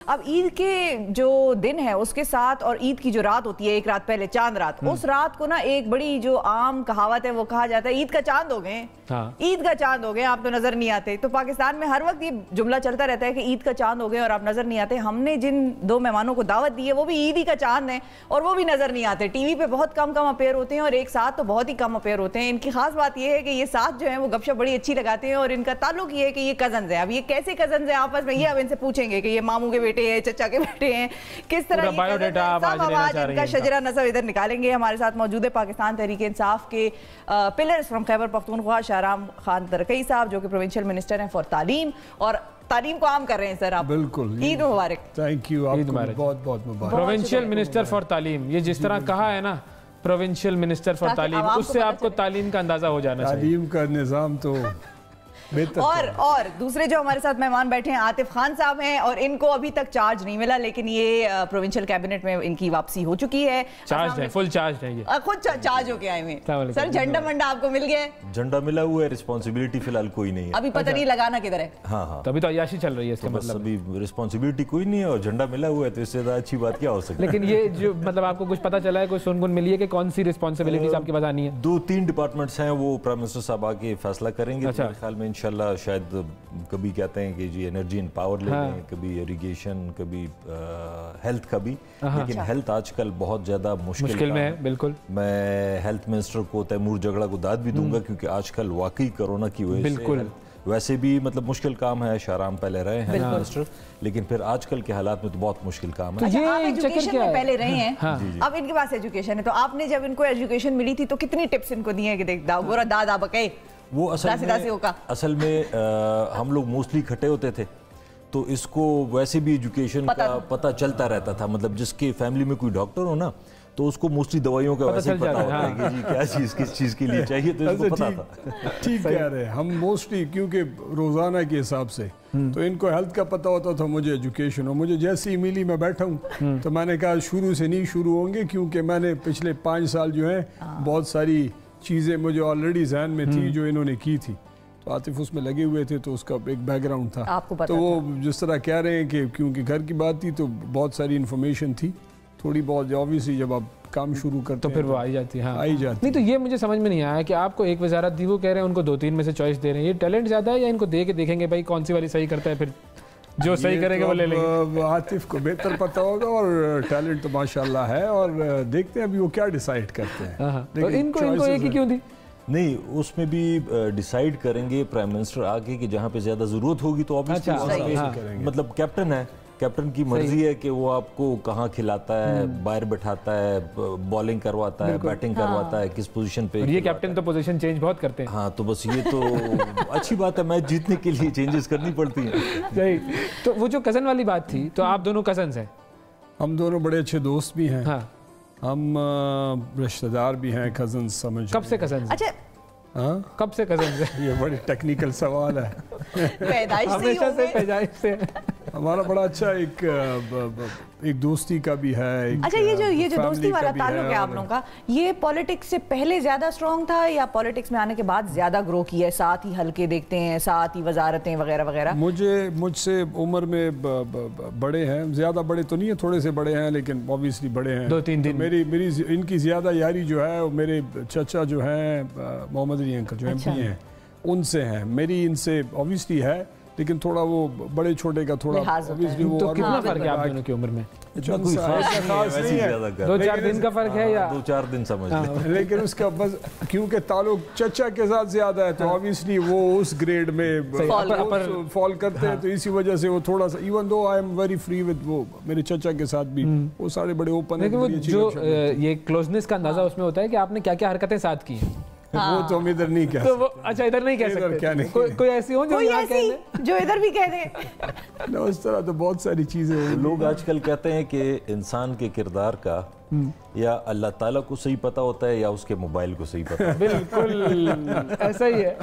अब ईद के जो दिन है उसके साथ और ईद की जो रात होती है, एक रात पहले चांद रात, उस रात को ना एक बड़ी जो आम कहावत है वो कहा जाता है ईद का चांद हो गए। हाँ। ईद का चांद हो गए, आप तो नजर नहीं आते। तो पाकिस्तान में हर वक्त ये जुमला चलता रहता है कि ईद का चांद हो गए और आप नजर नहीं आते। हमने जिन दो मेहमानों को दावत दी है वो भी ईद ही का चांद है और वो भी नजर नहीं आते। टीवी पे बहुत कम अपेयर होते हैं और एक साथ तो बहुत ही कम अपेयर होते हैं। इनकी खास बात यह है कि ये साथ जो है वो गपशप बड़ी अच्छी लगाते हैं और इनका ताल्लुक ये है कि ये कजन्स है। अब ये कैसे कजन्स है आपस में, ये अब इनसे पूछेंगे कि ये मामू के बेटे हैं, चचा के बेटे हैं, किस तरह इनका शजरा नसब इधर निकालेंगे। हमारे साथ मौजूद है पाकिस्तान तहरीक इंसाफ के पिलर्स फ्रॉम खैबर पख्तूनख्वा शाहराम खान तरकई साहब, जो कि प्रोविंशियल मिनिस्टर हैं फॉर तालीम और तालीम को आम कर रहे हैं। सर आप बिल्कुल, ईद मुबारक। थैंक यू, आपको बहुत बहुत मुबारक। प्रोविंशियल मिनिस्टर फॉर तालीम, ये जिस तरह कहा है ना प्रोविंशियल मिनिस्टर फॉर तालीम, उससे आपको तालीम का अंदाजा हो जाना चाहिए। तालीम का निज़ाम तो और दूसरे जो हमारे साथ मेहमान बैठे हैं आतिफ खान साहब हैं और इनको अभी तक चार्ज नहीं मिला, लेकिन ये प्रोविंशियल कैबिनेट में इनकी वापसी हो चुकी है। चार्ज है, फुल चार्ज है, ये खुद चार्ज होके आए हैं। सर झंडा मंडा आपको मिल गया? झंडा मिला हुआ है, रिस्पांसिबिलिटी फिलहाल कोई नहीं है। अभी पता नहीं लगाना किधर है। हाँ, तो अभी तो अय्याशी चल रही है इसका मतलब। अभी रिस्पांसिबिलिटी कोई नहीं है और झंडा मिला हुआ है, तो इससे ज्यादा अच्छी बात क्या हो सकती है। लेकिन ये जो मतलब आपको कुछ पता चला है, कोई सुनगुन मिली है कि कौन सी रिस्पांसिबिलिटीज आपके पास आनी है? 2-3 डिपार्टमेंट्स हैं, वो प्राइम मिनिस्टर साहब आके फैसला करेंगे। मेरे ख्याल में इंशाल्लाह शायद कभी कहते हैं कि जी एनर्जी एंड पावर ले लें, कभी इरिगेशन, कभी हेल्थ का भी। लेकिन हेल्थ आजकल बहुत ज्यादा मुश्किल में है। बिल्कुल, मैं हेल्थ मिनिस्टर को तैमूर जगड़ा को दाद भी दूंगा, क्योंकि आजकल वाकई कोरोना की वजह से वैसे भी मतलब मुश्किल काम है। शाहराम पहले रहे हैं मिनिस्टर, लेकिन फिर आजकल के हालात में तो बहुत मुश्किल काम है। आप एजुकेशन में पहले रहे हैं, अब इनके पास एजुकेशन है, तो आपने जब इनको एजुकेशन मिली थी तो कितनी टिप्स इनको दी है कि देख दाओ गोरा दादा बके वो असल में हम लोग मोस्टली इकट्ठे होते थे, तो इसको वैसे भी एजुकेशन का पता चलता रहता था। मतलब जिसके फैमिली में कोई डॉक्टर हो ना, तो उसको मोस्टली दवाइयों का वैसे पता होता है कि जी क्या चीज किस चीज के लिए चाहिए, तो इसको पता था। ठीक कह रहे हैं हम मोस्टली, क्योंकि रोजाना के हिसाब से तो इनको हेल्थ का पता होता था, मुझे एजुकेशन। और मुझे जैसे ही मिली, मैं बैठा हूँ तो मैंने कहा शुरू से नहीं शुरू होंगे, क्योंकि मैंने पिछले 5 साल जो है बहुत सारी चीज़ें मुझे ऑलरेडी जहन में थी जो इन्होंने की थी, तो आतिफ उसमें लगे हुए थे, तो उसका एक बैकग्राउंड था। आपको पता तो वो जिस तरह कह रहे हैं कि क्योंकि घर की बात थी तो बहुत सारी इन्फॉर्मेशन थी, थोड़ी बहुत ऑब्वियसली जब आप काम शुरू करते तो फिर वो आई जाती है। आई जाती नहीं, तो ये मुझे समझ में नहीं आया कि आपको एक वजारत दी, वो कह रहे हैं उनको 2-3 में से चॉइस दे रहे हैं। ये टैलेंट ज़्यादा है या इनको दे के देखेंगे भाई कौन सी वाली सही करता है, फिर जो सही करेंगे वो ले लेंगे? आतिफ को बेहतर पता होगा, और टैलेंट तो माशाल्लाह है, और देखते हैं अभी वो क्या डिसाइड करते हैं। तो इनको एक ही क्यों दी? नहीं, उसमें भी डिसाइड करेंगे प्राइम मिनिस्टर आके कि जहाँ पे ज्यादा जरूरत होगी तो ऑब्वियसली मतलब कैप्टन है, कैप्टन की मर्जी है कि वो आपको कहाँ खिलाता है, बाहर बैठाता है, बॉलिंग करवाता है, बैटिंग करवाता है, किस पोजीशन पे। ये कैप्टन तो पोजीशन चेंज बहुत करते हैं। हाँ, तो बस ये तो अच्छी बात है, मैच जीतने के लिए चेंजेस करनी पड़ती है। सही। तो वो जो कजन वाली बात थी, तो आप दोनों कजन्स हैं? हम दोनों बड़े अच्छे दोस्त भी हैं। हम रिश्तेदार भी हैं, कजन समझ। कब से कजन? अच्छा, कब से कजन है? ये बड़ी टेक्निकल सवाल है। हमेशा से पैदाइश से हमारा बड़ा अच्छा एक दोस्ती का भी है। अच्छा, ये जो दोस्ती वाला ताल्लुक है आप लोगों का, ये पॉलिटिक्स से पहले ज्यादा स्ट्रॉन्ग था या पॉलिटिक्स में आने के बाद ज्यादा ग्रो किया है? साथ ही हल्के देखते हैं, साथ ही वजारतें वगैरह वगैरह। मुझसे उम्र में बड़े हैं, ज्यादा बड़े तो नहीं है, थोड़े से बड़े हैं, लेकिन ऑब्वियसली बड़े हैं। 2-3 दिन मेरी इनकी ज्यादा यारी जो है, मेरे चचा जो हैं मोहम्मद अली अंकल जो MP हैं, उनसे है। मेरी इनसे ऑब्वियसली है, लेकिन थोड़ा वो बड़े छोटे का थोड़ा ऑब्वियसली वो। तो कितना फर्क है आप दोनों की उम्र में? 2-4 दिन का फर्क है या 2-4 दिन समझ लेकिन उसका बस क्योंकि ताल्लुक चचा के साथ ज्यादा है, तो ऑब्वियसली वो उस ग्रेड में फॉल करते हैं, तो इसी वजह से वो थोड़ा सा, even though I am very free with वो मेरे चचा के साथ भी वो सारे बड़े ओपन है। वो जो ये क्लोजनेस का अंदाजा उसमें होता है कि आपने क्या क्या हरकतें साथ की हैं। वो तो हम इधर नहीं कह सकते। तो वो अच्छा, इधर नहीं कह सकते? क्या नहीं, कोई ऐसी हो जो इधर भी कह दे। उस तरह तो बहुत सारी चीजें। लोग आजकल कहते हैं कि इंसान के किरदार का या अल्लाह ताला को सही पता होता है या उसके मोबाइल को सही पता है। बिल्कुल ऐसा ही है।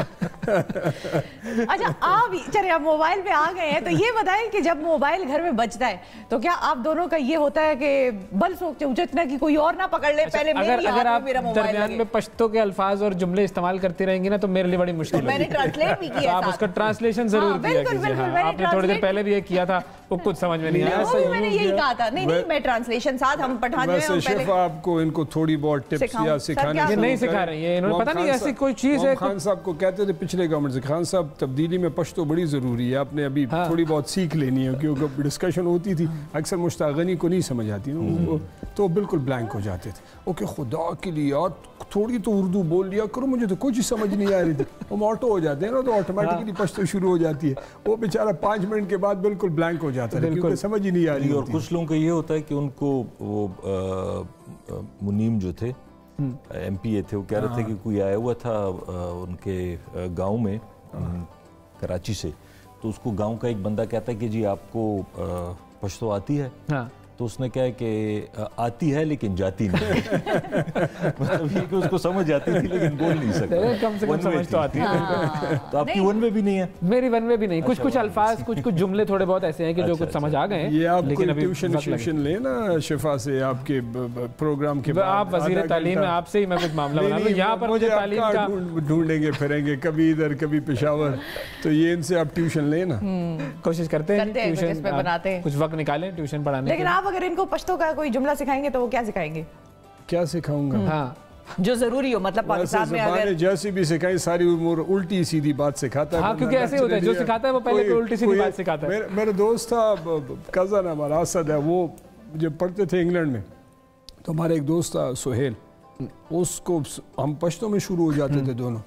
अच्छा, आप चलिए आप मोबाइल पे आ गए हैं, तो ये बताएं कि जब मोबाइल घर में बजता है तो क्या आप दोनों का ये होता है कि बल सोचते उचतना कि कोई और ना पकड़ ले? पहले अगर आप दरमियान में पश्तो के अल्फाज और जुमले इस्तेमाल करती रहेंगी ना, तो मेरे लिए बड़ी मुश्किल है। मैंने ट्रांसलेट भी किया, आप उसका ट्रांसलेशन जरूर किया कीजिए। आपने थोड़ी देर पहले भी ये किया था, वो कुछ समझ में नहीं आया। मैंने यही कहा था। नहीं नहीं, मैं ट्रांसलेशन साथ हम पठान जो है शेफ आपको इनको थोड़ी बहुत टिप्स या सिखाने ये नहीं सिखा रही है, इन्होंने पता नहीं ऐसी कोई चीज है। खान साहब को कहते थे पिछले गवर्नमेंट से, खान साहब तब्दीली में पश्तो बड़ी जरूरी है, आपने अभी थोड़ी बहुत सीख लेनी है, क्योंकि डिस्कशन होती थी अक्सर मुश्ताक गनी को नहीं समझ आती तो बिल्कुल ब्लैंक हो जाते थे। ओके खुदा के लिए यार थोड़ी तो उर्दू बोल लिया करो, मुझे तो कुछ समझ नहीं आ रही थी। हम ऑटो हो जाते हैं ना तो ऑटोमेटिकली पश्तो शुरू हो जाती है, वो बेचारा 5 मिनट के बाद बिल्कुल ब्लैंक हो जाता है क्योंकि समझ ही नहीं आ रही। और कुछ लोगों का ये होता है कि उनको वो मुनीम जो थे एमपीए थे, वो कह रहे थे कि कोई आया हुआ था उनके गांव में कराची से, तो उसको गांव का एक बंदा कहता है कि जी आपको पश्तो आती है? तो उसने कहा कि आती है लेकिन जाती नहीं। मतलब ये कि उसको समझ आती थी लेकिन बोल नहीं सकता। कम से कम समझ तो आती है। तो आपकी वन वे भी नहीं है? मेरी वन वे भी नहीं। कुछ कुछ अल्फाज, कुछ कुछ जुमले थोड़े बहुत ऐसे हैं कि जो कुछ समझ आ गए हैं। ये आप ट्यूशन लेना शिफा से आपके प्रोग्राम के बाद। आप वजीर तालीम में, आपसे ही मैं कुछ मामला बना लूं। यहाँ पर मुझे तालीम का ढूंढेंगे फिरेंगे, कभी इधर कभी पेशावर, तो ये इनसे आप ट्यूशन लेना कोशिश करते हैं, ट्यूशन बनाते हैं, कुछ वक्त निकालें ट्यूशन पढ़ाने। लेकिन आप अगर इनको पश्तो का कोई जुमला सिखाएंगे तो वो क्या सिखाएंगे? क्या सिखाऊंगा? हाँ जो जरूरी हो, मतलब पाकिस्तान में अगर जैसी भी सिखाई सारी उम्र उल्टी सीधी बात सिखाता है। हाँ, क्योंकि ऐसे होता है जो सिखाता है वो पहले कोई उल्टी सीधी बात सिखाता है। मेरे दोस्त था कज़न हमारा असद है, वो जब पढ़ते थे इंग्लैंड में तो हमारा एक दोस्त था सुहेल, उसको हम पश्तो में शुरू हो जाते थे दोनों,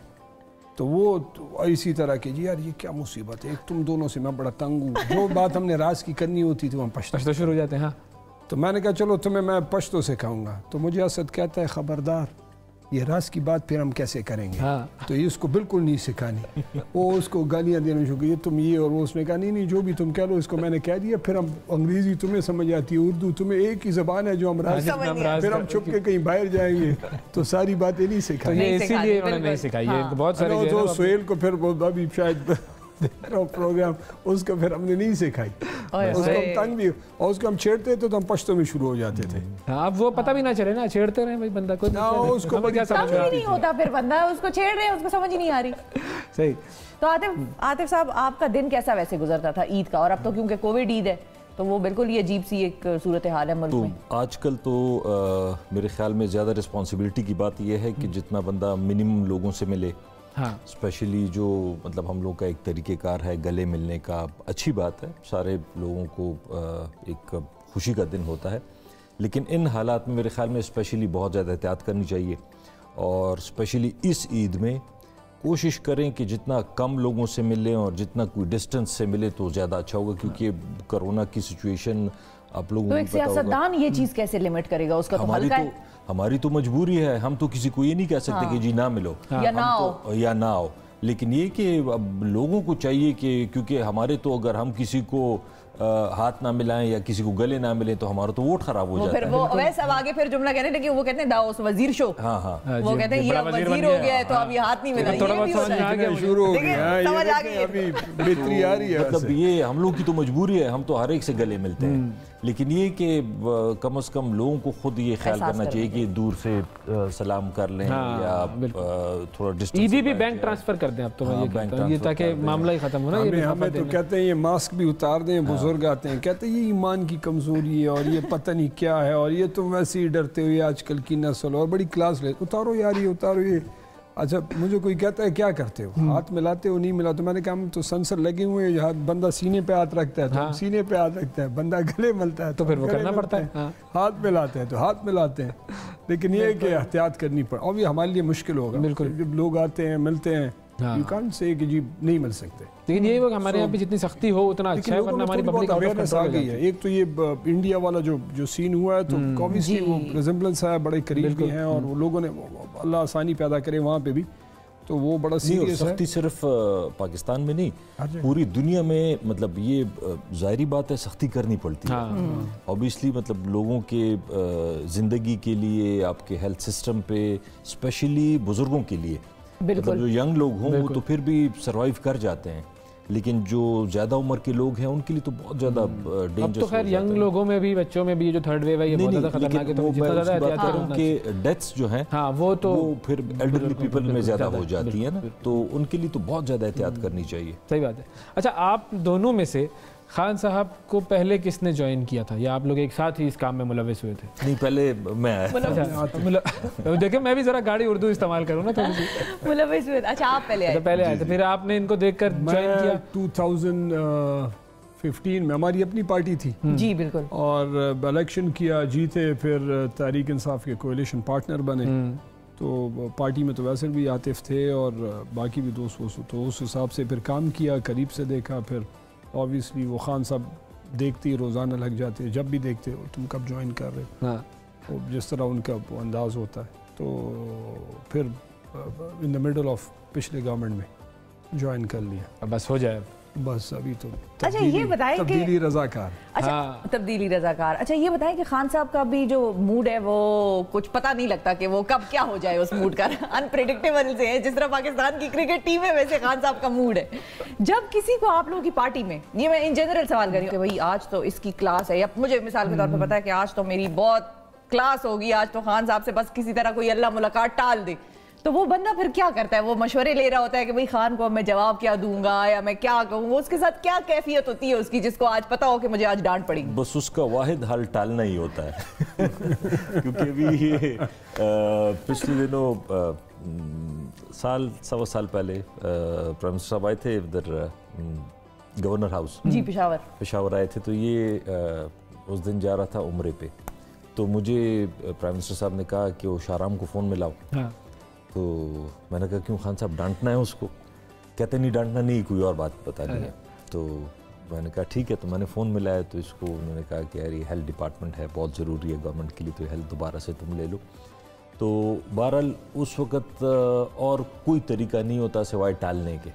तो वो इसी तरह के जी यार ये क्या मुसीबत है, एक तुम दोनों से मैं बड़ा तंग हूँ। जो बात हमने राज की करनी होती थी वहाँ पश्तो शुरू हो जाते हैं। हाँ तो मैंने कहा चलो तुम्हें मैं पश्तो सिखाऊंगा, तो मुझे असद कहता है खबरदार ये राज की बात फिर हम कैसे करेंगे। हाँ। तो ये उसको बिल्कुल नहीं सिखानी। वो उसको गालियाँ देने शुरू की, तुम ये और वो, उसने कहा नहीं जो भी तुम कह लो इसको मैंने कह दिया, फिर हम अंग्रेजी तुम्हें समझ आती है, उर्दू तुम्हें एक ही ज़बान है जो हम राज, फिर हम छुप के कहीं बाहर जाएंगे तो सारी बातें नहीं सिखाई, इसीलिए उन्होंने नहीं सिखाई है। बहुत सारे तो सुहेल को फिर अभी शायद प्रोग्राम उसको फिर हमने नहीं सिखाई, उसको हम तंग भी और उसको हम छेड़ते थे तो हम पश्तो में शुरू हो जाते थे। हाँ, अब वो पता भी ना चले ना, छेड़ते रहे भाई बंदा को, उसको क्या समझ नहीं होता, फिर बंदा उसको छेड़ रहे हैं, उसको समझ ही नहीं आ रही। सही। तो आतिफ साहब आपका दिन कैसा वैसे गुजरता था ईद का? और अब तो क्योंकि कोविड ईद है तो वो बिल्कुल ही अजीब सी एक सूरत हाल है मुल्क में। आजकल तो मेरे ख्याल में ज़्यादा रिस्पॉन्सिबिलिटी की बात यह है कि जितना बंदा मिनिमम लोगों से मिले, हाँ स्पेशली जो मतलब हम लोग का एक तरीक़ेकार है गले मिलने का, अच्छी बात है, सारे लोगों को एक खुशी का दिन होता है, लेकिन इन हालात में मेरे ख्याल में स्पेशली बहुत ज़्यादा एहतियात करनी चाहिए। और स्पेशली इस ईद में कोशिश करें कि जितना कम लोगों से मिलें और जितना कोई डिस्टेंस से मिले तो ज़्यादा अच्छा होगा, क्योंकि कोरोना की सिचुएशन आप लोगों को तो एक सियासतदान ये चीज़ कैसे लिमिट करेगा? उसका तो हल्का है। हमारी तो मजबूरी है, हम तो किसी को ये नहीं कह सकते कि जी ना मिलो या ना आओ, लेकिन ये कि अब लोगों को चाहिए कि क्योंकि हमारे तो अगर हम किसी को हाथ ना मिलाएं या किसी को गले ना मिलें तो हमारा तो वोट खराब हो जाता है। वो वैसे अब आगे फिर जुमला कहने लगे, वो कहते हैं दाओस वजीर शो। हाँ हाँ, वो कहते हैं ये वजीर हो गया है तो अब ये हाथ नहीं मिलाएंगे, थोड़ा बहुत शुरू हो गया, समझ आ गई, अभी बेहतरी आ रही है। मतलब ये हम लोग की तो मजबूरी है, हम तो हर एक से गले मिलते हैं, लेकिन ये कि कम से कम लोगों को खुद ये ख्याल करना चाहिए कि दूर से सलाम कर लें या थोड़ा डिस्टेंस। ईदी भी बैंक ट्रांसफर कर दें अब तो, ये ताकि मामला ही खत्म हो ना। हमें तो कहते हैं ये मास्क भी उतार दें, बुजुर्ग आते हैं कहते हैं ये ईमान की कमजोरी है और ये पता नहीं क्या है और ये तुम वैसे ही डरते हो, ये आजकल की नस्ल और बड़ी क्लास ले, उतारो यार ये उतारो ये। अच्छा मुझे कोई कहता है क्या करते हो, हाथ मिलाते हो नहीं मिला, तो मैंने कहा हम तो सेंसर लगे हुए हैं, हाथ बंदा सीने पे हाथ रखता है तो सीने पे हाथ रखता है, बंदा गले मिलता है तो फिर वो करना पड़ता है, हाथ मिलाते हैं तो हाथ मिलाते हैं, लेकिन ये कि एहतियात करनी पड़े। और ये हमारे लिए मुश्किल होगा बिल्कुल, जब लोग आते हैं मिलते हैं यू कांट से कि जी नहीं मिल सकते, लेकिन यही वक्त हमारे यहाँ पे जितनी सख्ती हो उतना अच्छा है, वरना हमारी पब्लिक अवेयरनेस आ गई है। एक तो ये इंडिया वाला जो सीन हुआ है तो ऑब्वियसली वो रिजेम्बलेंस है, बड़े करीब भी हैं और वो लोगों ने अल्लाह आसानी पैदा करे वहाँ पे भी, तो वो बड़ा सीरियस है। सख्ती सिर्फ पाकिस्तान में नहीं पूरी दुनिया में, मतलब ये ज़ाहिरी बात है सख्ती करनी पड़ती है ऑब्वियसली, मतलब लोगों के ज़िंदगी के लिए, आपके हेल्थ सिस्टम पे, स्पेशली बुज़ुर्गों के लिए, मतलब जो यंग लोग हों वो तो फिर भी सरवाइव कर जाते हैं, लेकिन जो ज़्यादा उम्र के लोग हैं उनके लिए तो बहुत ज़्यादा डेंजरस। तो खैर यंग लोगों में भी, बच्चों में भी जो थर्ड वेव है ये बहुत ज़्यादा खतरनाक है, तो जितना ज़्यादा एहतियात करें उनके डेथ्स जो हैं हाँ वो तो फिर एल्डरली पीपल में ज़्यादा हो जाती है ना, तो उनके लिए तो बहुत ज़्यादा एहतियात करनी चाहिए। सही बात है। अच्छा आप दोनों में से खान साहब को पहले किसने ज्वाइन किया था, या आप लोग एक साथ ही इस काम में मुलविस हुए थे? नहीं, पहले मैं आया। देखिए मैं भी जरा गाड़ी उर्दू इस्तेमाल करूँ ना थोड़ी सी। मुलविस हुए, अच्छा आप पहले आए? तो पहले आए थे, फिर आपने इनको देखकर ज्वाइन किया? 2015 में हमारी अपनी पार्टी थी जी बिल्कुल, और इलेक्शन किया, जीते, फिर तहरीक इंसाफ के कोalition पार्टनर बने। तो पार्टी में तो वैसे भी आतिफ थे और बाकी भी दोस्त वोस्त, तो उस हिसाब से फिर काम किया, करीब से देखा। फिर ऑब्वियसली वो खान साहब देखती रोज़ाना लग जाते, जब भी देखते हो तुम कब ज्वाइन कर रहे हो। हाँ। तो जिस तरह उनका अंदाज़ होता है, तो फिर इन द मिडल ऑफ पिछले गवर्नमेंट में ज्वाइन कर लिया। अब बस हो जाए, बस अभी तो अच्छा ये बताएं कि तब्दीली रज़ाकार। अच्छा हाँ। तब्दीली रज़ाकार। अच्छा ये बताएं कि खान साहब का भी जो मूड है वो कुछ पता नहीं लगता कि वो कब क्या हो जाए, उस मूड का अनप्रेडिक्टेबल से है, जिस तरह पाकिस्तान की क्रिकेट टीम है वैसे खान साहब का मूड है। जब किसी को आप लोगों की पार्टी में, ये मैं इन जनरल सवाल कर रही हूँ कि भाई आज तो इसकी क्लास है, या मुझे मिसाल के तौर पर पता है कि आज तो मेरी बहुत क्लास होगी, आज तो खान साहब से बस किसी तरह कोई अल्लाह मुलाकात टाल दे, तो वो बंदा फिर क्या करता है? वो मशवरे ले रहा होता है कि भाई खान को मैं जवाब क्या दूंगा या मैं क्या कहूँगा, उसके साथ क्या कैफियत होती है उसकी, जिसको आज पता हो कि मुझे आज डांट पड़ेगी? बस उसका वाहिद हल टालना ही होता है। क्योंकि अभी ये पिछले दिनों सवा साल पहले प्राइम मिनिस्टर साहब आए थे इधर गवर्नर हाउस जी, पेशावर आए थे। तो ये उस दिन जा रहा था उम्रे पे, तो मुझे प्राइम मिनिस्टर साहब ने कहा कि वो शाहराम को फ़ोन मिलाओ। हाँ। तो मैंने कहा क्यों खान साहब, डांटना है उसको? कहते नहीं डांटना नहीं, कोई और बात बतानी है। तो मैंने कहा ठीक है। तो मैंने फ़ोन मिलाया तो इसको उन्होंने कहा कि यार ये हेल्थ डिपार्टमेंट है, बहुत ज़रूरी है गवर्नमेंट के लिए, तो हेल्थ दोबारा से तुम ले लो। तो बहरहाल उस वक़्त और कोई तरीका नहीं होता सिवाय टालने के,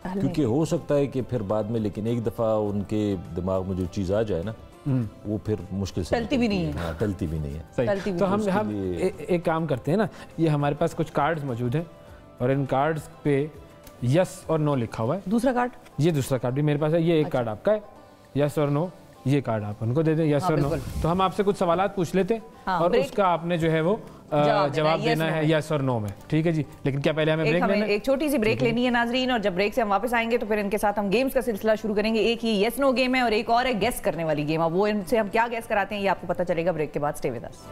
क्योंकि हो सकता है कि फिर बाद में, लेकिन एक दफ़ा उनके दिमाग में जो चीज़ आ जाए ना, वो फिर मुश्किल से टलती भी नहीं है। हाँ, टलती भी नहीं है। सही। तो हम एक काम करते हैं ना, ये हमारे पास कुछ कार्ड्स मौजूद हैं और इन कार्ड्स पे यस और नो लिखा हुआ है। दूसरा कार्ड, ये दूसरा कार्ड भी मेरे पास है, ये एक कार्ड आपका है, यस और नो, ये कार्ड आप उनको दे दें, यस और नो। तो हम आपसे कुछ सवालात पूछ लेते हैं और उसका आपने जो है वो जवाब देना है यस और नो में, ठीक है जी। लेकिन क्या पहले हमें ब्रेक लेना है? एक छोटी सी ब्रेक लेनी है नाजरीन, और जब ब्रेक से हम वापस आएंगे तो फिर इनके साथ हम गेम्स का सिलसिला शुरू करेंगे। एक ये यस नो गेम है और एक और है गेस करने वाली गेम। अब वो इनसे हम क्या गेस कराते हैं ये आपको पता चलेगा ब्रेक के बाद। Stay with us.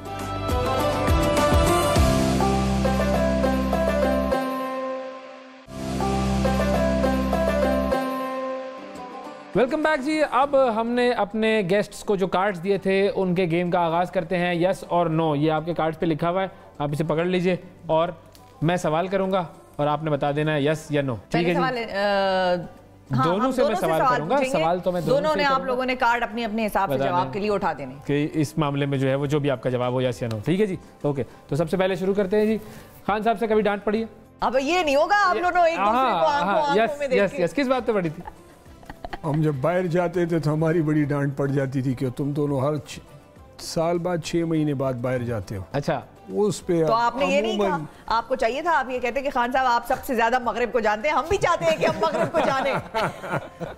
Welcome back जी। अब हमने अपने गेस्ट्स को जो कार्ड्स दिए थे उनके गेम का आगाज़ करते हैं। यस और नो, ये आपके कार्ड्स पे लिखा हुआ है, आप इसे पकड़ लीजिए और मैं सवाल करूंगा और आपने बता देना है यस या नो, ठीक है जी? दोनों से मैं सवाल करूंगा। सवाल तो मैं दोनों ने, आप लोगों ने कार्ड अपने अपने हिसाब से जवाब के लिए उठा देने कि इस मामले में जो है वो जो भी आपका जवाब हो यस या नो, ठीक है जी। ओके, तो सबसे पहले शुरू करते हैं जी। खान साहब से कभी डांट पड़ी है? अब ये नहीं होगा, आप दोनों एक दूसरे को आंखों में देख के। यस, किस बात पे पड़ी थी? हम जब बाहर जाते थे तो हमारी बड़ी डांट पड़ जाती थी कि तुम दोनों हर साल बाद 6 महीने बाद बाहर जाते हो। अच्छा, उस पे तो आपने ये नहीं कहा, आपको चाहिए था, आप ये कहते कि खान साहब आप सबसे ज्यादा मगरिब को जानते हैं, हम भी चाहते हैं कि हम मगरिब को जाने।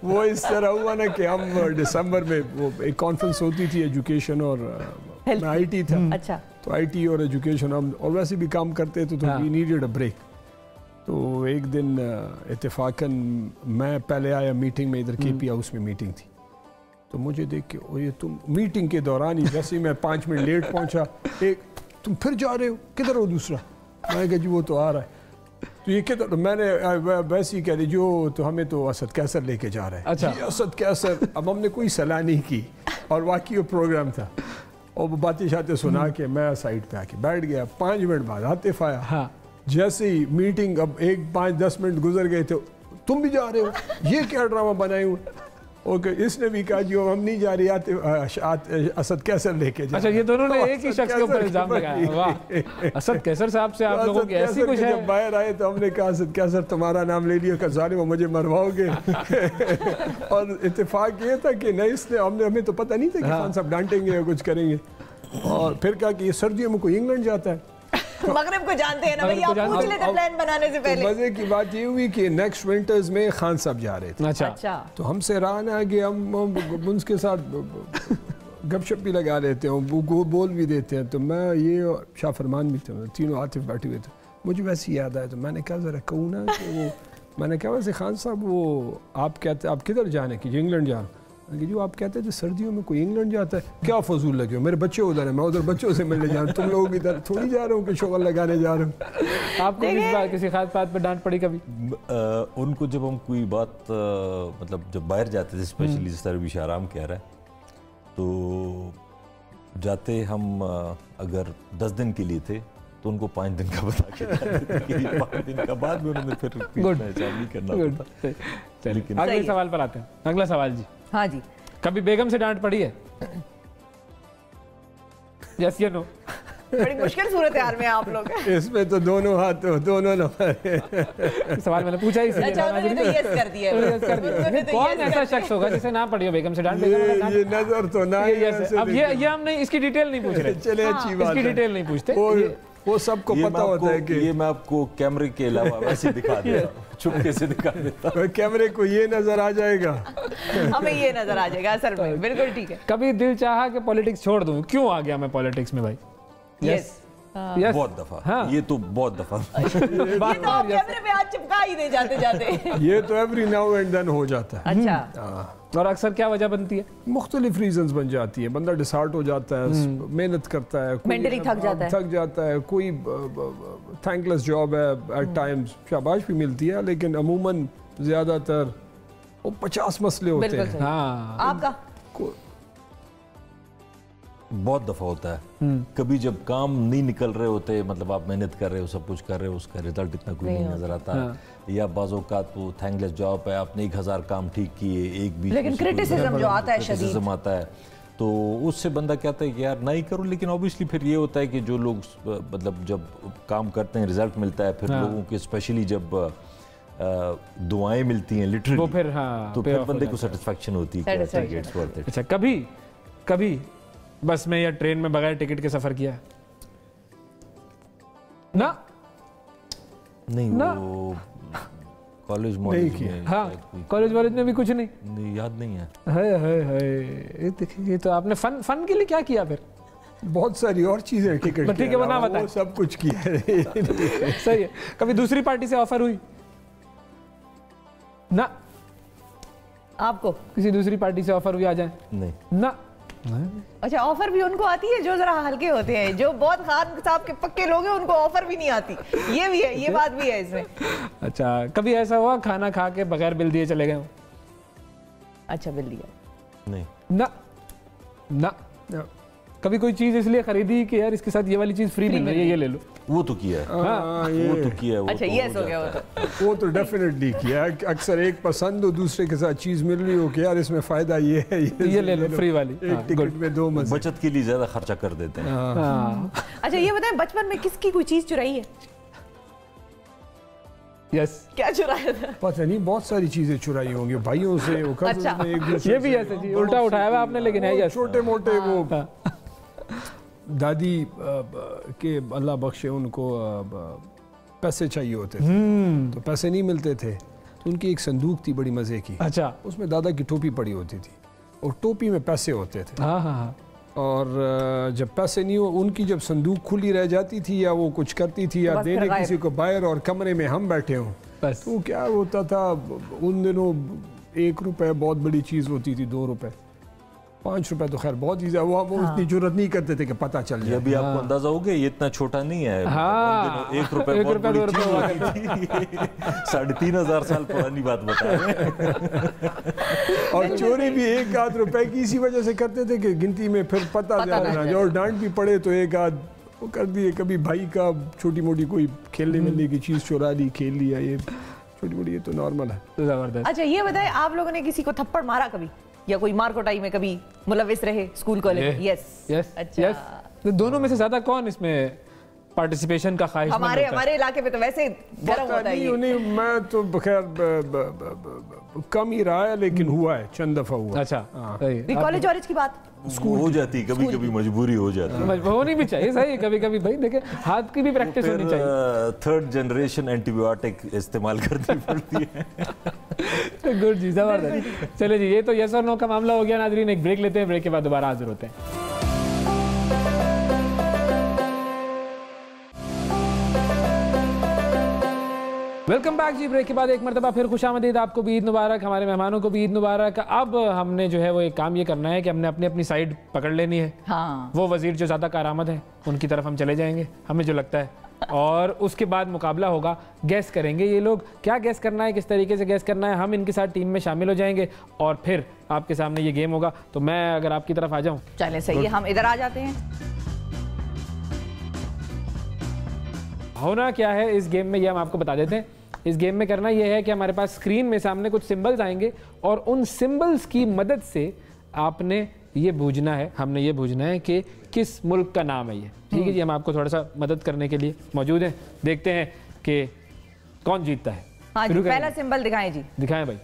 वो इस तरह हुआ ना कि हम दिसंबर में वो एक कॉन्फ्रेंस होती थी एजुकेशन और IT था। अच्छा, तो IT और एजुकेशन हम और वैसे भी काम करते थे, तो वी नीडेड अ ब्रेक। तो एक दिन इत्तेफाकन मैं पहले आया मीटिंग में, इधर KP हाउस में मीटिंग थी, तो मुझे देख के ये तुम मीटिंग के दौरान ही जैसे मैं 5 मिनट लेट पहुंचा, एक तुम फिर जा रहे हो, किधर हो दूसरा? मैंने कहा जी वो तो आ रहा है। तो ये किधर? तो मैंने वैसे ही कह दी जो, तो हमें तो असद कैसर लेके जा रहा है। अच्छा, असद कैसर। अब हमने कोई सलाह नहीं की और वाकई वो प्रोग्राम था, और वो बातें शातें सुना के मैं साइड पे आके बैठ गया। 5 मिनट बाद आतिफ आया। हाँ। जैसे ही मीटिंग, अब 5-10 मिनट गुजर गए थे, तुम भी जा रहे हो, ये क्या ड्रामा बनाए हुए? ओके, इसने भी कहा जी हम नहीं जा रहे, असद कैसर लेके जा। अच्छा, ये दोनों ने एक ही शख्स के ऊपर इल्जाम लगाया। वाह, असद कैसर साहब से आप लोगों की ऐसी कुछ है? जब बाहर आए तो हमने कहा असद कैसर तुम्हारा नाम ले लिया, जालिम मुझे मरवाओगे। और इत्तेफाक ये था कि नहीं, इसने हमें तो पता नहीं था कि खान साहब डांटेंगे या कुछ करेंगे। और फिर कहा कि ये सर्दियों में कोई इंग्लैंड जाता है। मगरिब को जानते हैं ना भैया, आप पूछ लेते प्लान बनाने से पहले। मजे की बात ये हुई कि नेक्स्ट विंटर्स में खान साहब जा रहे थे। अच्छा। तो हमसे रहा ना कि हम उनके साथ गपशप भी लगा लेते हैं, वो बोल भी देते हैं। तो मैं ये शाह फरमान भी थे, तीनों आतिफ बैठे हुए थे, मुझे वैसे ही याद आया। तो मैंने कहा ज़रा कहूँ ना कि वो, मैंने कहा वैसे खान साहब वो आप कहते आप किधर जाने की? इंग्लैंड जाना। जो आप कहते हैं सर्दियों में कोई इंग्लैंड जाता है, क्या फजूल लगे हो, मेरे बच्चे उधर हैं, मैं उधर बच्चों से मिलने जा रहा हूँ, तुम लोग इधर थोड़ी जा रहे हो कि शोगल लगाने जा रहे हो। आपको किसी खास बात पे डांट पड़ी कभी? उनको जब हम कोई बात मतलब जब बाहर जाते थे, स्पेशली जिस तरह भी आराम कह रहा है, तो जाते हम अगर 10 दिन के लिए थे तो उनको 5 दिन का बता के जाते थे, 5 दिन का बाद में उन्होंने फिर पहचान नहीं करना पड़ता। लेकिन अगले सवाल पर आते हैं। अगला सवाल जी। हाँ जी। कभी बेगम से डांट पड़ी है? यस या नो? बड़ी मुश्किल सूरत हाल में आप लोग। इसमें तो दोनों हाथ दोनों नंबर। सवाल मैंने पूछा ही इसलिए। अच्छा, उन्होंने तो यस कर दिया है। कौन ऐसा शख्स होगा जिसे ना पड़ी हो बेगम से डांट? ये नजर तो ना ही है। अब ये हम नहीं, इसकी डिटेल नहीं पूछ रहे। चले अच्छी बात है, इसकी डिटेल नहीं पूछते। वो सबको पता होता है कि ये मैं आपको कैमरे के अलावा वैसे दिखा देता, चुपके से दिखा देता। कैमरे को ये नजर आ जाएगा, हमें ये नजर आ जाएगा असल में। बिल्कुल ठीक है। कभी दिल चाहा कि पॉलिटिक्स छोड़ दूं, क्यों आ गया मैं पॉलिटिक्स में भाई? यस यस बहुत दफा। हाँ। ये तो बहुत दफा। ये तो आप कैमरे पे हाथ चिपका ही दे जाते जाते। ये तो एवरी नाउ एंड देन हो जाता है। अच्छा। और अक्सर क्या वजह बनती है? मुख्तलिफ रीजंस बन जाती है। बंदा डिसहार्ट हो जाता है, मेहनत करता है, मेंटली थक जाता है, कोई थैंकलेस जॉब है, एट टाइम्स शाबाश भी मिलती है, लेकिन अमूमन ज्यादातर वो 50 मसले होते हैं। हाँ। आपका बहुत दफा होता है। कभी जब काम नहीं निकल रहे होते, मतलब आप मेहनत कर रहे हो, सब कुछ कर रहे हो, उसका रिजल्ट इतना कोई नहीं नजर आता। या बाज़ औक़ात वो थैंकलेस जॉब है, आपने 1000 काम ठीक किए, एक भी लेकिन क्रिटिसिज्म जो आता है, क्रिटिसिज्म आता है, तो उससे बंदा कहता है कि यार नहीं करो। लेकिन ऑब्वियसली फिर ये होता है कि जो लोग मतलब जब काम करते हैं, रिजल्ट मिलता है, फिर लोगों के स्पेशली जब दुआएं मिलती हैं लिटरली, वो फिर तो फिर बंदे को सेटिस्फेक्शन होती है। अच्छा, कभी बस में या ट्रेन में बगैर टिकट के सफर किया? ना नहीं, वो कॉलेज में। हाँ, कॉलेज वॉलेज में भी कुछ नहीं याद नहीं है। हाय देखिए, तो आपने फन के लिए क्या किया फिर? बहुत सारी और चीजें, टिकट ठीक है, वो ना बताएं, सब कुछ किया है। सही है। कभी दूसरी पार्टी से ऑफर हुई? ना। आपको किसी दूसरी पार्टी से ऑफर हुई आ जाए? नहीं ना। अच्छा, ऑफर भी उनको आती है जो जरा हल्के होते हैं, जो बहुत खान साहब के पक्के लोग हैं उनको ऑफर भी नहीं आती। ये भी है, ये बात भी है इसमें। अच्छा, कभी ऐसा हुआ खाना खा के बगैर बिल दिए चले गए? अच्छा, बिल दिया? नहीं। ना। कभी कोई चीज इसलिए खरीदी कि यार इसके साथ ये वाली चीज फ्री मिल रही है, ये ले लो? वो तो किया है। वो तो किया है। अच्छा, यस हो गया। वो तो डेफिनेटली किया है। अक्सर एक पसंद हो, दूसरे के साथ चीज मिल रही हो कि यार इसमें फायदा ये है, ये ले लो फ्री वाली। एक टिकट में 2 मजे। बचत के लिए ज्यादा खर्चा कर देते हैं। अच्छा, ये बताएं, बचपन में किसकी कोई चीज चुराई है? यस। क्या चुराया था? पता नहीं, बहुत सारी चीजें चुराई होंगी भाइयों से, वो अच्छा। में एक दूसरे ये भी ऐसे जी उल्टा उठाया हुआ आपने, लेकिन है यस। छोटे मोटे वो दादी के अल्लाह बख्शे उनको पैसे चाहिए होते थे, तो पैसे नहीं मिलते थे, तो उनकी एक संदूक थी बड़ी मजे की। अच्छा। उसमें दादा की टोपी पड़ी होती थी और टोपी में पैसे होते थे। हाँ। और जब पैसे नहीं हो, उनकी जब संदूक खुली रह जाती थी या वो कुछ करती थी या देने किसी को बाहर और कमरे में हम बैठे हों, तो क्या होता था उन दिनों 1 रुपए बहुत बड़ी चीज़ होती थी, 2 रुपए, 5 रुपए तो खैर बहुत चीज़ है। वो इतनी जरूरत नहीं करते थे कि पता चल जाए। अभी आपको अंदाजा हो गया ये इतना छोटा नहीं है। 1 रुपए 3,500 साल पुरानी बात बता रहे हैं। और चोरी भी 1-8 रुपए की इसी वजह से करते थे कि गिनती में फिर पता जाना, और डांट भी पड़े तो 1-8 वो कर दिए। कभी भाई का छोटी मोटी कोई खेलने मिलने की चीज़ चुरा ली, खेल लिया, ये छोटी मोटी, ये तो नॉर्मल है। जबरदस्त। अच्छा, ये बताएं, आप लोगों ने किसी को थप्पड़ मारा कभी, या कोई मार कुटाई में कभी मुलविस रहे स्कूल कॉलेज? यस। अच्छा, तो दोनों में से ज्यादा कौन इसमें पार्टिसिपेशन का ख्वाहिश? हमारे इलाके में तो वैसे गर्म होता है। नहीं, मैं तो खैर कम ही रहा है, लेकिन हुआ है, चंद दफा हुआ। अच्छा, कॉलेज वॉलेज की बात स्कूल हो जाती, कभी कभी मजबूरी हो जाती है। होनी भी चाहिए, सही है। कभी कभी भाई देखे हाथ की भी प्रैक्टिस होनी चाहिए। 3rd जनरेशन एंटीबायोटिक इस्तेमाल करनी पड़ती है। गुड जी, जबरदस्त। चले जी, ये तो यस और नो का मामला हो गया। नाजरीन, एक ब्रेक लेते हैं, ब्रेक के बाद दोबारा हाजिर होते हैं। वेलकम बैक जी। ब्रेक के बाद एक मरतबा फिर खुशामदीद। आपको भी ईद मुबारक, हमारे मेहमानों को भी ईद मुबारक। अब हमने जो है वो एक काम ये करना है कि हमने अपनी अपनी साइड पकड़ लेनी है। हाँ। वो वजीर जो ज़्यादा कारामद है उनकी तरफ हम चले जाएंगे, हमें जो लगता है, और उसके बाद मुकाबला होगा। गैस करेंगे ये लोग, क्या गैस करना है, किस तरीके से गैस करना है, हम इनके साथ टीम में शामिल हो जाएंगे और फिर आपके सामने ये गेम होगा। तो मैं अगर आपकी तरफ आ जाऊँ। चले सही है, हम इधर आ जाते हैं। होना क्या है इस गेम में, ये हम आपको बता देते हैं। इस गेम में करना ये है कि हमारे पास स्क्रीन में सामने कुछ सिंबल्स आएंगे और उन सिंबल्स की मदद से आपने ये बूझना है, हमने ये बूझना है कि किस मुल्क का नाम है ये। ठीक है जी, हम आपको थोड़ा सा मदद करने के लिए मौजूद हैं। देखते हैं कि कौन जीतता है। हाँ जी, पहला सिंबल दिखाएं जी। दिखाएं भाई।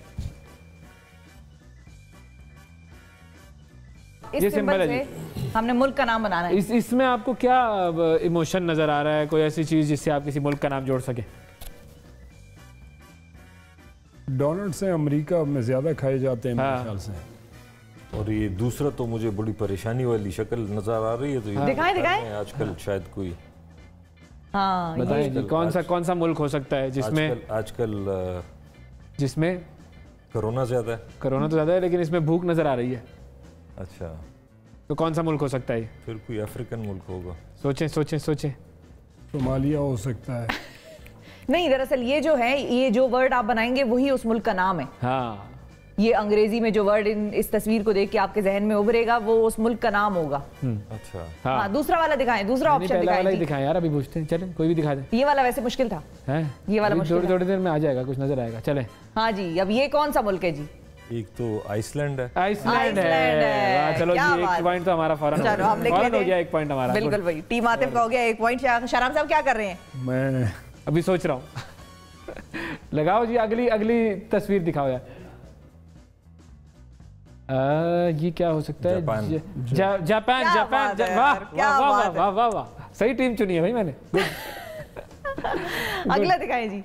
इस सिंबल से हमने मुल्क का नाम बनाना है। इसमें आपको क्या इमोशन नजर आ रहा है, कोई ऐसी चीज जिससे आप किसी मुल्क का नाम जोड़ सके? डोनट्स से अमेरिका में ज्यादा खाए जाते हैं मेरे ख्याल से। और ये दूसरा तो मुझे बड़ी परेशानी वाली शक्ल नजर आ रही है, तो ये दिखाएं दिखाएं। आजकल शायद कोई बताएं जी, कौन सा मुल्क हो सकता है जिसमें आजकल जिसमें कोरोना ज्यादा है? कोरोना तो ज्यादा है लेकिन इसमें भूख नजर आ रही है। अच्छा, तो कौन सा मुल्क हो सकता है? फिर कोई अफ्रीकन मुल्क होगा। सोचें सोचें सोचें। सोमालिया हो सकता है। नहीं, दरअसल ये जो है, ये जो वर्ड आप बनाएंगे वही उस मुल्क का नाम है। हाँ, ये अंग्रेजी में जो वर्ड इस तस्वीर को देख के आपके जहन में उभरेगा वो उस मुल्क का नाम होगा। अच्छा, हाँ, दूसरा वाला दिखाएं, दूसरा ऑप्शन दिखाएं यार, अभी पूछते हैं। चलें, कोई भी दिखा दें। ये वाला वैसे मुश्किल था। ये वाला मुश्किल, थोड़ी देर में आ जाएगा, कुछ नजर आएगा। चलें। हाँ जी, अब ये कौन सा मुल्क है जी? एक तो आइसलैंड है। आइसलैंड है। चलो जी, एक पॉइंट तो हमारा फौरन हो गया। एक पॉइंट हमारा। बिल्कुल भाई, टीम आतिफ का हो गया 1 पॉइंट। शराम साहब क्या कर रहे हैं? मैं अभी सोच रहा हूँ। लगाओ जी, अगली तस्वीर दिखाओ यार। ये क्या हो सकता है? जापान। वाह, सही टीम चुनी है भाई मैंने। अगला दिखाएं जी।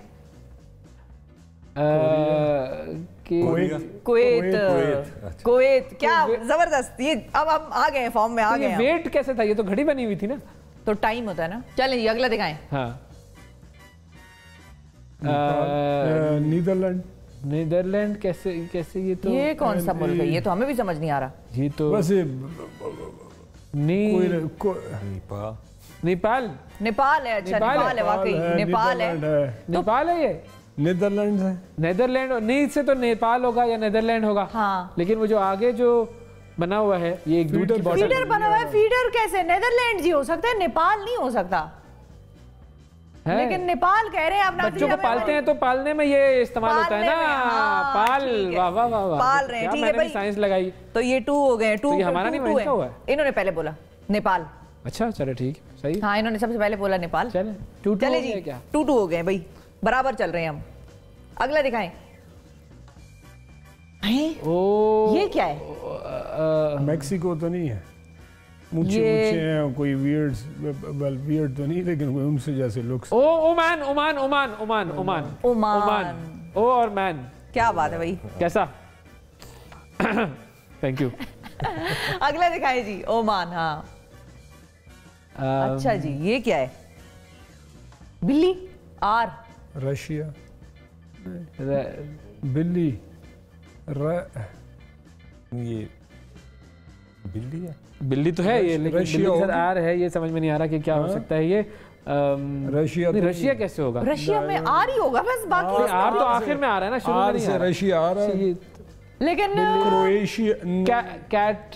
कुवैत। क्या जबरदस्त। ये अब हम आ गए फॉर्म में, आ गए। वेट कैसे था? ये तो घड़ी बनी हुई थी ना। तो टाइम होता है ना। चलें जी, अगला दिखाएं। हाँ, नीदरलैंड कैसे? ये तो ये कौन सा मुल्क है? ये तो हमें भी समझ नहीं आ रहा। ये तो वैसे नेपाल है। अच्छा, नेपाल है वाकई, नेपाल है। नेपाल है ये। नीदरलैंड है। नीदरलैंड नी से तो नेपाल होगा या नीदरलैंड होगा। हाँ, लेकिन वो जो आगे जो बना हुआ है ये एक दूध की बॉटल फीडर बना हुआ है। फीडर कैसे? नीदरलैंड जी हो सकता है, नेपाल नहीं हो सकता है। लेकिन नेपाल कह रहे हैं आप। बच्चों को पालते हैं तो पालने में ये इस्तेमाल होता है ना। पाल, वाह वाह वाह, पाल रहे हैं। ठीक है भाई, साइंस लगाई। तो ये 2 हो गए। 2 हमारा नहीं हुआ है। इन्होंने पहले बोला नेपाल। अच्छा, चलो ठीक, सही। हाँ, इन्होंने सबसे पहले बोला नेपाल। चले जी, 2-2 हो गए भाई, बराबर चल रहे हैं हम। अगला दिखाएं। ये क्या है? मेक्सिको तो नहीं है। मुझे हैं कोई वियर्ड तो नहीं, लेकिन उनसे जैसे लुक्स। ओमान। ओ और मैन। क्या बात है भाई, कैसा? Thank you. अगला दिखाएं जी। ओमान। हाँ, अच्छा जी, ये क्या है? बिल्ली। आर। रशिया। बिल्ली। ये बिल्ली है। बिल्ली तो है ये, लेकिन बिल्ली के साथ आर है, ये समझ में नहीं आ रहा कि क्या हो सकता है ये। रशिया कैसे होगा? रशिया में आर ही होगा बस, बाकी आर तो आखिर में आ रहा है ना, शुरू में नहीं आ रहा। रशिया आ रहा है, लेकिन क्रोएशिया। कैट।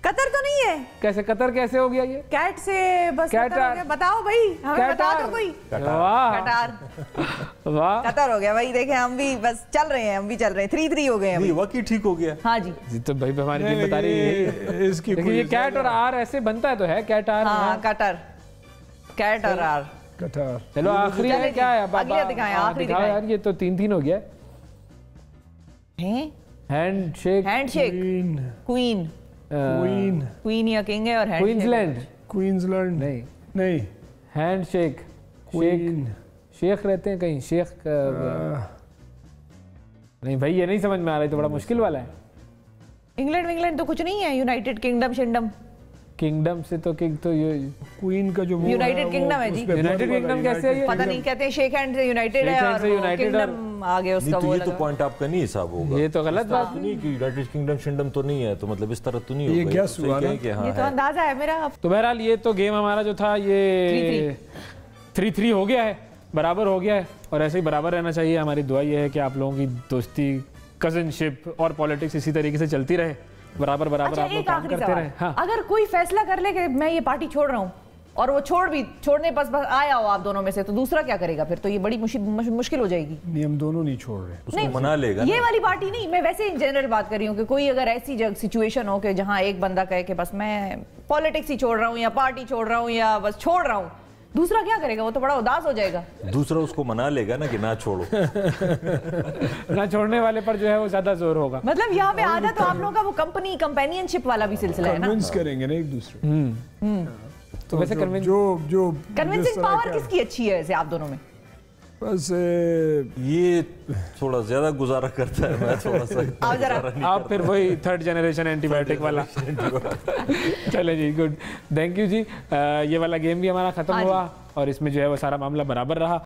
कतर तो नहीं है। कैसे कतर कैसे हो गया ये? कैट से बस कतर हो गया। बताओ भाई, हमें बता दो कोई। कटार। वाह, कतर हो गया भाई। देखें, हम भी बस चल रहे हैं, 3-3 हो गए हैं। वाकई ठीक हो गया। हाँ जी, तो भाई हमारी टीम बता रही है इसकी। लेकिन ये कैट और आर ऐसे बनता है तो है, कैट आर। हाँ, कटर, कैट और आर। कटार। चलो आखिरी है क्या है? अगला दिखाएं, आखिरी दिखाएं यार। ये तो 3-3 हो गया। हैंडशेक। क्वीन या किंग है। और क्वींसलैंड नहीं। हैंडशेक। शेख रहते हैं कहीं, शेख नहीं भाई, ये नहीं समझ में आ रहा है, तो बड़ा मुश्किल वाला है। इंग्लैंड तो कुछ नहीं है। United kingdom शिंडम। किंगडम से तो किंग तो ये क्वीन का जो यूनाइटेड किंगडम है जी। यूनाइटेड किंगडम कैसे है ये? पता नहीं, कहते हैं शेक हैंड से यूनाइटेड है और किंगडम आगे उसका वो ये तो पॉइंट आपका नहीं हिसाब होगा, ये तो गलत बात नहीं कि यूनाइटेड किंगडम शिंगडम तो नहीं है, तो मतलब इस तरह तो नहीं ये होगा। गैस हुआ ना, ये तो अंदाजा है मेरा। तो बहरहाल ये तो गेम हमारा जो था ये 3-3 हो गया है, बराबर हो गया है और ऐसे ही बराबर रहना चाहिए। हमारी दुआ ये है कि आप लोगों की दोस्ती, कजिनशिप और पॉलिटिक्स इसी तरीके से चलती रहे, बराबर अच्छा, आप लोग काम करते रहे। हाँ। अगर कोई फैसला कर ले कि मैं ये पार्टी छोड़ रहा हूँ और वो छोड़ने बस आया हो आप दोनों में से, तो दूसरा क्या करेगा फिर? तो ये बड़ी मुश्किल हो जाएगी। नहीं, हम दोनों नहीं छोड़ रहे, उसको मना लेगा ये वाली पार्टी नहीं, मैं वैसे इन जनरल बात कर रही हूँ कि कोई अगर ऐसी सिचुएशन हो कि जहाँ एक बंदा कहे कि बस मैं पॉलिटिक्स ही छोड़ रहा हूँ या पार्टी छोड़ रहा हूँ या बस छोड़ रहा हूँ, दूसरा क्या करेगा? वो तो बड़ा उदास हो जाएगा। दूसरा उसको मना लेगा ना कि ना छोड़ो। ना छोड़ने वाले पर जो है वो ज्यादा जोर होगा। मतलब यहाँ पे आधा तो आप लोगों का वो कंपेनियनशिप वाला भी सिलसिला है ना, कन्विंस करेंगे ना एक दूसरे। तो वैसे कन्विंसिंग पावर किसकी अच्छी है ऐसे आप दोनों में? बस ये थोड़ा ज्यादा गुजारा करता है, मैं थोड़ा सा आप फिर वही 3rd जनरेशन एंटीबायोटिक वाला। चले जी, गुड, थैंक यू जी। ये वाला गेम भी हमारा खत्म हुआ और इसमें जो है वो सारा मामला बराबर रहा।